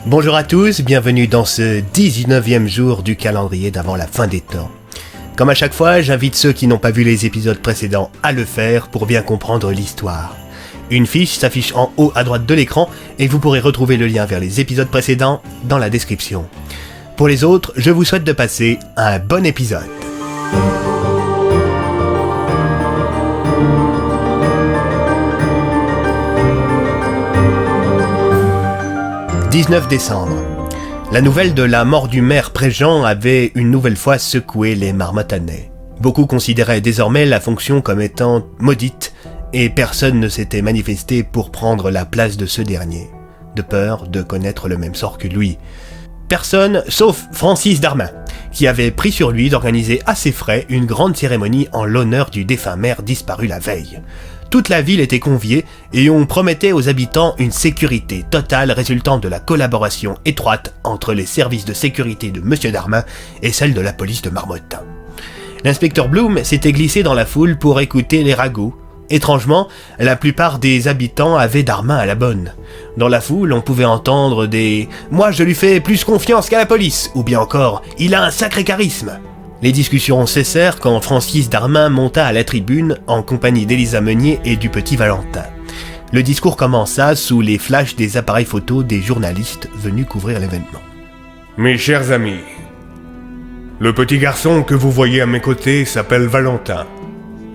Bonjour à tous, bienvenue dans ce 19e jour du calendrier d'avant la fin des temps. Comme à chaque fois, j'invite ceux qui n'ont pas vu les épisodes précédents à le faire pour bien comprendre l'histoire. Une fiche s'affiche en haut à droite de l'écran et vous pourrez retrouver le lien vers les épisodes précédents dans la description. Pour les autres, je vous souhaite de passer un bon épisode. 19 décembre. La nouvelle de la mort du maire Préjean avait une nouvelle fois secoué les Marmottanais. Beaucoup considéraient désormais la fonction comme étant maudite et personne ne s'était manifesté pour prendre la place de ce dernier, de peur de connaître le même sort que lui. Personne, sauf Francis Darmin, qui avait pris sur lui d'organiser à ses frais une grande cérémonie en l'honneur du défunt maire disparu la veille. Toute la ville était conviée et on promettait aux habitants une sécurité totale résultant de la collaboration étroite entre les services de sécurité de M. Darmin et celle de la police de Marmottan. L'inspecteur Bloom s'était glissé dans la foule pour écouter les ragots. Étrangement, la plupart des habitants avaient Darmin à la bonne. Dans la foule, on pouvait entendre des « Moi je lui fais plus confiance qu'à la police » ou bien encore « Il a un sacré charisme ». Les discussions cessèrent quand Francis Darmin monta à la tribune en compagnie d'Élisa Meunier et du petit Valentin. Le discours commença sous les flashs des appareils photos des journalistes venus couvrir l'événement. Mes chers amis, le petit garçon que vous voyez à mes côtés s'appelle Valentin.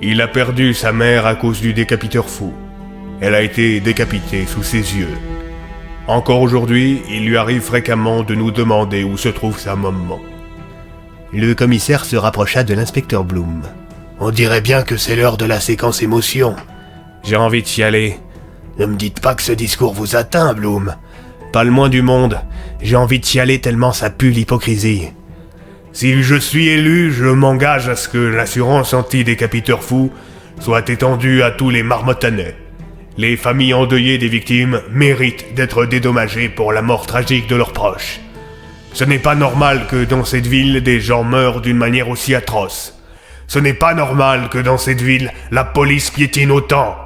Il a perdu sa mère à cause du décapiteur fou. Elle a été décapitée sous ses yeux. Encore aujourd'hui, il lui arrive fréquemment de nous demander où se trouve sa maman. Le commissaire se rapprocha de l'inspecteur Bloom. « On dirait bien que c'est l'heure de la séquence émotion. »« J'ai envie de chialer. »« Ne me dites pas que ce discours vous atteint, Bloom. »« Pas le moins du monde. J'ai envie de chialer tellement ça pue l'hypocrisie. » Si je suis élu, je m'engage à ce que l'assurance anti-décapiteur fou soit étendue à tous les Marmottanais. Les familles endeuillées des victimes méritent d'être dédommagées pour la mort tragique de leurs proches. Ce n'est pas normal que dans cette ville, des gens meurent d'une manière aussi atroce. Ce n'est pas normal que dans cette ville, la police piétine autant.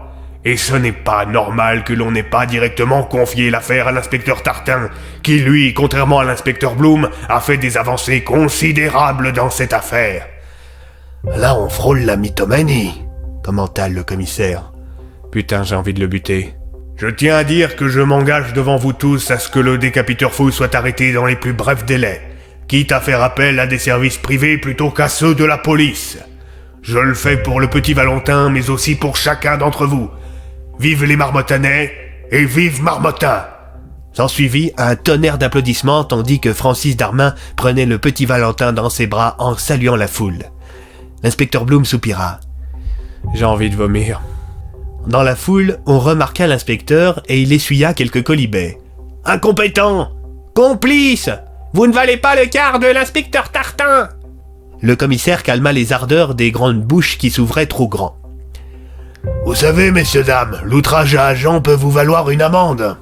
Et ce n'est pas normal que l'on n'ait pas directement confié l'affaire à l'inspecteur Tartin, qui lui, contrairement à l'inspecteur Bloom, a fait des avancées considérables dans cette affaire. Là, on frôle la mythomanie, commenta le commissaire. Putain, j'ai envie de le buter. Je tiens à dire que je m'engage devant vous tous à ce que le décapiteur fou soit arrêté dans les plus brefs délais, quitte à faire appel à des services privés plutôt qu'à ceux de la police. Je le fais pour le petit Valentin, mais aussi pour chacun d'entre vous. Vive les Marmottanais et vive Marmottan! S'ensuivit un tonnerre d'applaudissements tandis que Francis Darmin prenait le petit Valentin dans ses bras en saluant la foule. L'inspecteur Bloom soupira. J'ai envie de vomir. Dans la foule, on remarqua l'inspecteur et il essuya quelques colibets. « Incompétent! Complice! Vous ne valez pas le quart de l'inspecteur Tartin !» Le commissaire calma les ardeurs des grandes bouches qui s'ouvraient trop grand. « Vous savez, messieurs, dames, l'outrage à agent peut vous valoir une amende. »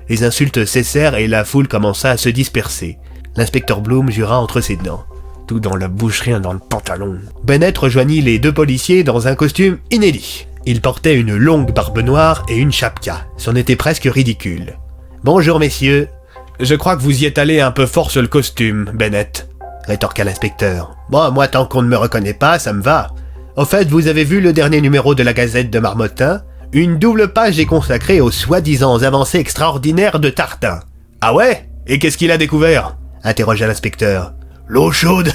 Les insultes cessèrent et la foule commença à se disperser. L'inspecteur Bloom jura entre ses dents. Tout dans la bouche, rien dans le pantalon. Bennett rejoignit les deux policiers dans un costume inédit. Il portait une longue barbe noire et une chapka. C'en était presque ridicule. « Bonjour, messieurs. »« Je crois que vous y êtes allé un peu fort sur le costume, Bennett, » rétorqua l'inspecteur. « Bon, moi, tant qu'on ne me reconnaît pas, ça me va. Au fait, vous avez vu le dernier numéro de la Gazette de Marmottan ? Une double page est consacrée aux soi-disant avancées extraordinaires de Tartin. »« Ah ouais ? Et qu'est-ce qu'il a découvert ?» interrogea l'inspecteur. « L'eau chaude !»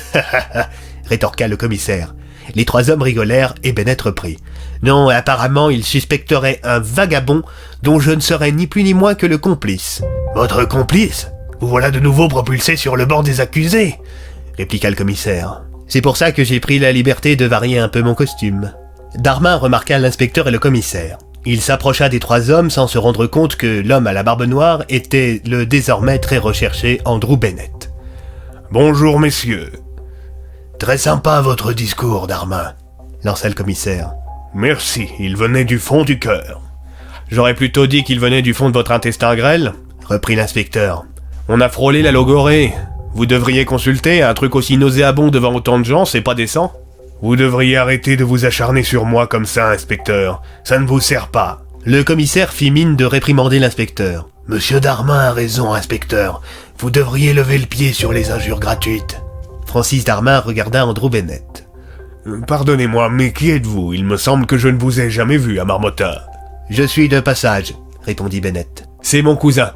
rétorqua le commissaire. Les trois hommes rigolèrent et Bennett reprit. « Non, apparemment, il suspecterait un vagabond dont je ne serais ni plus ni moins que le complice. »« Votre complice ? Vous voilà de nouveau propulsé sur le banc des accusés !» répliqua le commissaire. « C'est pour ça que j'ai pris la liberté de varier un peu mon costume. » Darmin remarqua l'inspecteur et le commissaire. Il s'approcha des trois hommes sans se rendre compte que l'homme à la barbe noire était le désormais très recherché Andrew Bennett. « Bonjour, messieurs. »« Très sympa votre discours, Darmin, » lança le commissaire. « Merci, il venait du fond du cœur. »« J'aurais plutôt dit qu'il venait du fond de votre intestin grêle, » reprit l'inspecteur. « On a frôlé la logorée. Vous devriez consulter, un truc aussi nauséabond devant autant de gens, c'est pas décent. » Vous devriez arrêter de vous acharner sur moi comme ça, inspecteur. Ça ne vous sert pas. Le commissaire fit mine de réprimander l'inspecteur. Monsieur Darmin a raison, inspecteur. Vous devriez lever le pied sur les injures gratuites. Francis Darmin regarda Andrew Bennett. Pardonnez-moi, mais qui êtes-vous? Il me semble que je ne vous ai jamais vu à Marmottin. Je suis de passage, répondit Bennett. C'est mon cousin,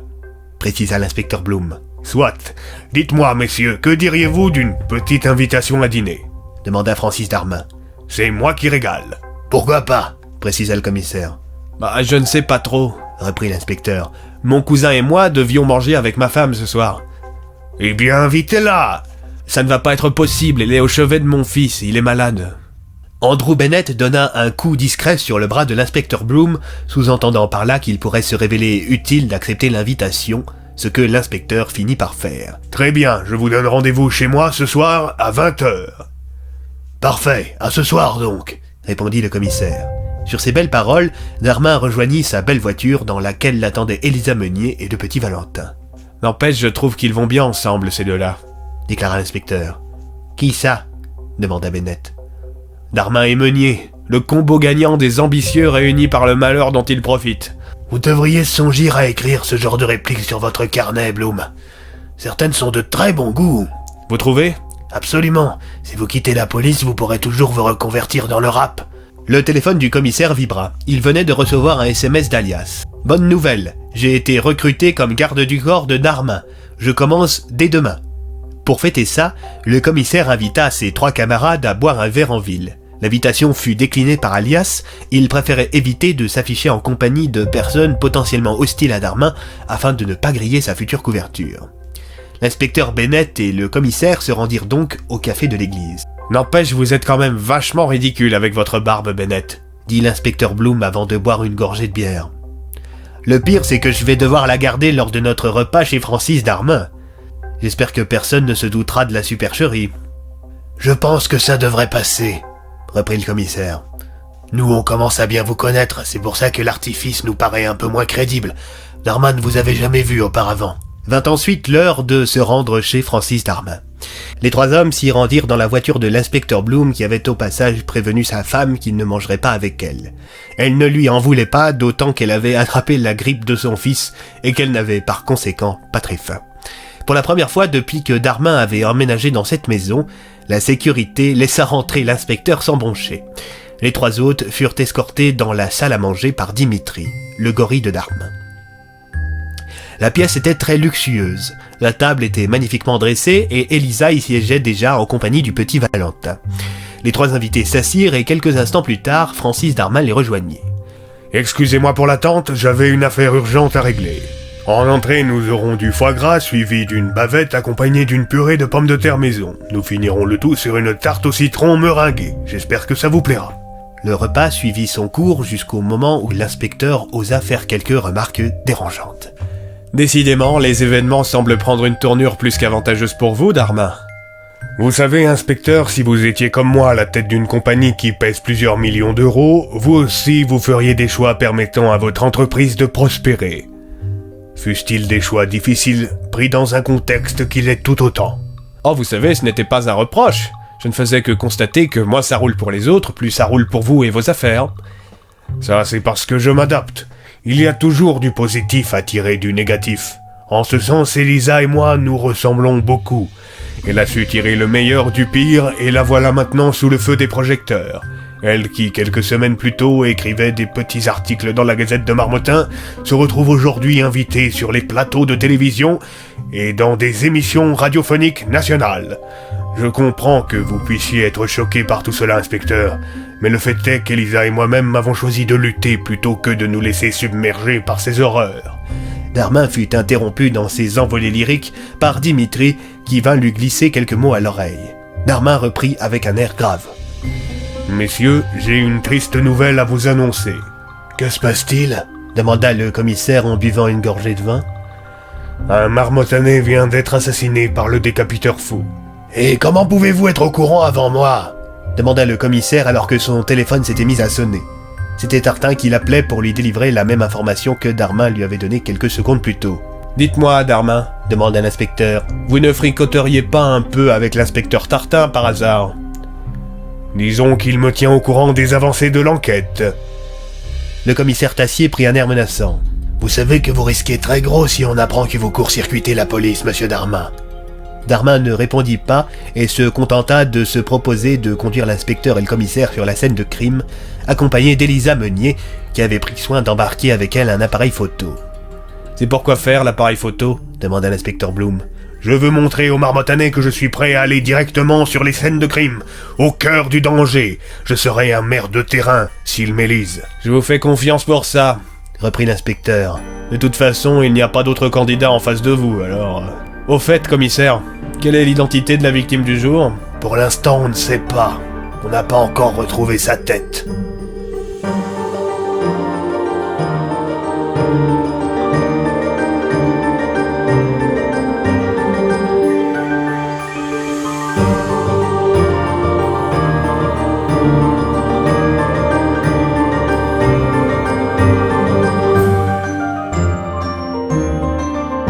précisa l'inspecteur Bloom. Soit. Dites-moi, messieurs, que diriez-vous d'une petite invitation à dîner? Demanda Francis Darmin. C'est moi qui régale. Pourquoi pas? Précisa le commissaire. Je ne sais pas trop, reprit l'inspecteur. Mon cousin et moi devions manger avec ma femme ce soir. Eh bien, invitez-la. Ça ne va pas être possible, elle est au chevet de mon fils, il est malade. Andrew Bennett donna un coup discret sur le bras de l'inspecteur Bloom, sous-entendant par là qu'il pourrait se révéler utile d'accepter l'invitation, ce que l'inspecteur finit par faire. Très bien, je vous donne rendez-vous chez moi ce soir à 20h. Parfait, à ce soir donc, répondit le commissaire. Sur ces belles paroles, Darmin rejoignit sa belle voiture dans laquelle l'attendaient Élisa Meunier et le petit Valentin. N'empêche, je trouve qu'ils vont bien ensemble, ces deux-là, déclara l'inspecteur. Qui ça? Demanda Bennett. Darmin et Meunier, le combo gagnant des ambitieux réunis par le malheur dont ils profitent. Vous devriez songer à écrire ce genre de répliques sur votre carnet, Bloom. Certaines sont de très bon goût. Vous trouvez? Absolument. Si vous quittez la police, vous pourrez toujours vous reconvertir dans le rap. Le téléphone du commissaire vibra. Il venait de recevoir un SMS d'Alias. Bonne nouvelle, j'ai été recruté comme garde du corps de Darmin. Je commence dès demain. Pour fêter ça, le commissaire invita ses 3 camarades à boire un verre en ville. L'invitation fut déclinée par Alias, il préférait éviter de s'afficher en compagnie de personnes potentiellement hostiles à Darmin afin de ne pas griller sa future couverture. L'inspecteur Bennett et le commissaire se rendirent donc au café de l'église. N'empêche, vous êtes quand même vachement ridicule avec votre barbe, Bennett, dit l'inspecteur Bloom avant de boire une gorgée de bière. Le pire, c'est que je vais devoir la garder lors de notre repas chez Francis Darmin. J'espère que personne ne se doutera de la supercherie. Je pense que ça devrait passer, reprit le commissaire. Nous, on commence à bien vous connaître, c'est pour ça que l'artifice nous paraît un peu moins crédible. Darmin ne vous avait jamais vu auparavant. Vint ensuite l'heure de se rendre chez Francis Darmin. Les 3 hommes s'y rendirent dans la voiture de l'inspecteur Bloom qui avait au passage prévenu sa femme qu'il ne mangerait pas avec elle. Elle ne lui en voulait pas, d'autant qu'elle avait attrapé la grippe de son fils et qu'elle n'avait par conséquent pas très faim. Pour la première fois depuis que Darmin avait emménagé dans cette maison, la sécurité laissa rentrer l'inspecteur sans broncher. Les 3 hôtes furent escortés dans la salle à manger par Dimitri, le gorille de Darmin. La pièce était très luxueuse. La table était magnifiquement dressée et Élisa y siégeait déjà en compagnie du petit Valentin. Les 3 invités s'assirent et quelques instants plus tard, Francis Darmin les rejoignit. « Excusez-moi pour l'attente, j'avais une affaire urgente à régler. En entrée, nous aurons du foie gras suivi d'une bavette accompagnée d'une purée de pommes de terre maison. Nous finirons le tout sur une tarte au citron meringuée. J'espère que ça vous plaira. » Le repas suivit son cours jusqu'au moment où l'inspecteur osa faire quelques remarques dérangeantes. Décidément, les événements semblent prendre une tournure plus qu'avantageuse pour vous, Darmin. Vous savez, inspecteur, si vous étiez comme moi à la tête d'une compagnie qui pèse plusieurs millions d'euros, vous aussi vous feriez des choix permettant à votre entreprise de prospérer. Fussent-ils des choix difficiles, pris dans un contexte qui l'est tout autant. Oh, vous savez, ce n'était pas un reproche. Je ne faisais que constater que moins ça roule pour les autres, plus ça roule pour vous et vos affaires. Ça, c'est parce que je m'adapte. Il y a toujours du positif à tirer du négatif. En ce sens, Élisa et moi, nous ressemblons beaucoup. Elle a su tirer le meilleur du pire, et la voilà maintenant sous le feu des projecteurs. Elle qui, quelques semaines plus tôt, écrivait des petits articles dans la Gazette de Marmottin, se retrouve aujourd'hui invitée sur les plateaux de télévision et dans des émissions radiophoniques nationales. Je comprends que vous puissiez être choqué par tout cela, inspecteur, mais le fait est qu'Élisa et moi-même avons choisi de lutter plutôt que de nous laisser submerger par ces horreurs. Darmin fut interrompu dans ses envolées lyriques par Dimitri qui vint lui glisser quelques mots à l'oreille. Darmin reprit avec un air grave. « Messieurs, j'ai une triste nouvelle à vous annoncer. »« Que se passe-t-il » demanda le commissaire en buvant une gorgée de vin. « Un Marmottanais vient d'être assassiné par le décapiteur fou. »« Et comment pouvez-vous être au courant avant moi ?» demanda le commissaire alors que son téléphone s'était mis à sonner. C'était Tartin qui l'appelait pour lui délivrer la même information que Darmin lui avait donnée quelques secondes plus tôt. « Dites-moi, Darmin, demanda l'inspecteur, vous ne fricoteriez pas un peu avec l'inspecteur Tartin par hasard ?» Disons qu'il me tient au courant des avancées de l'enquête. Le commissaire Tassier prit un air menaçant. Vous savez que vous risquez très gros si on apprend que vous court-circuitez la police, monsieur Darmin. Darmin ne répondit pas et se contenta de se proposer de conduire l'inspecteur et le commissaire sur la scène de crime, accompagné d'Elisa Meunier, qui avait pris soin d'embarquer avec elle un appareil photo. « C'est pour quoi faire l'appareil photo ?» demanda l'inspecteur Bloom. « Je veux montrer aux Marmottanais que je suis prêt à aller directement sur les scènes de crime, au cœur du danger. Je serai un maire de terrain s'ils m'élisent. »« Je vous fais confiance pour ça, » reprit l'inspecteur. « De toute façon, il n'y a pas d'autre candidat en face de vous, alors... » Au fait, commissaire, quelle est l'identité de la victime du jour ? Pour l'instant, on ne sait pas. On n'a pas encore retrouvé sa tête.